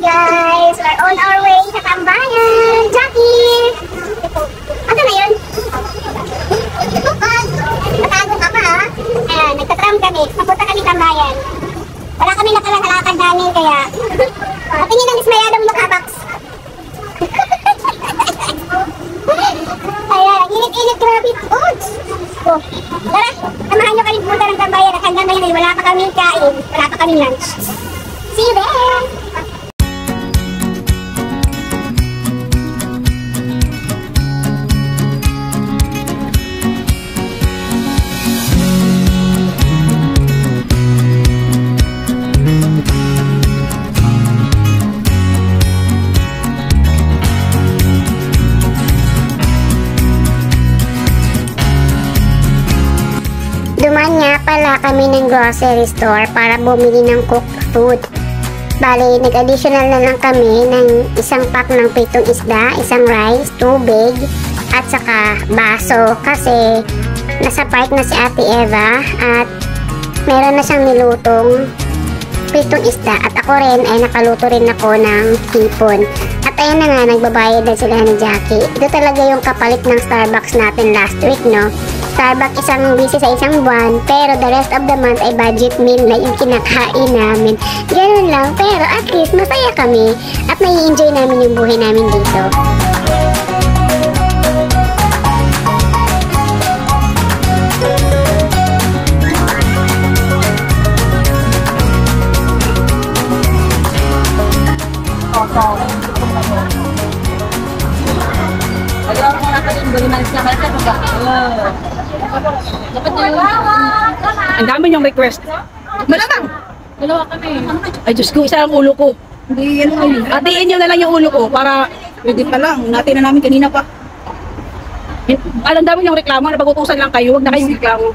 guys! We're on our way sa Tambayan! Jackie! Ano na yun? Natago ka pa ha? Ayan, nagtatram kami. Papunta kami Tambayan. Wala kami nakalalakad namin kaya patingin ng dismayadong mukha box. Ayan, init-init grabe. Oops! Oh, tara, samahan nyo kami pumunta ng Tambayan at hanggang ngayon ay wala pa kami kain, wala pa kami lunch. See you there! Dumaan nga pala kami ng grocery store para bumili ng cooked food. Bali, nag-additional na lang kami ng isang pack ng pritong isda, isang rice, tubig, at saka baso. Kasi nasa park na si Ate Eva at meron na siyang nilutong pritong isda. At ako rin ay nakaluto rin ako ng hipon. At ayun na nga, nagbabayad na sila ni Jackie. Ito talaga yung kapalit ng Starbucks natin last week, no? Starbucks isang busy sa isang buwan, pero the rest of the month ay budget meal na yung kinakain namin. Ganun lang, pero at least masaya kami at nai-enjoy namin yung buhay namin dito. Ang dami niyong request. Malamang! Dalawa kami. Ay, Diyos ko, isa ang ulo ko. Hindi, ano kayo? Hatiin niyo na lang yung ulo ko para... Pwede pa lang. Natin na namin kanina pa. Alam dami niyong reklamo, napagutusan lang kayo, huwag na kayong reklamo.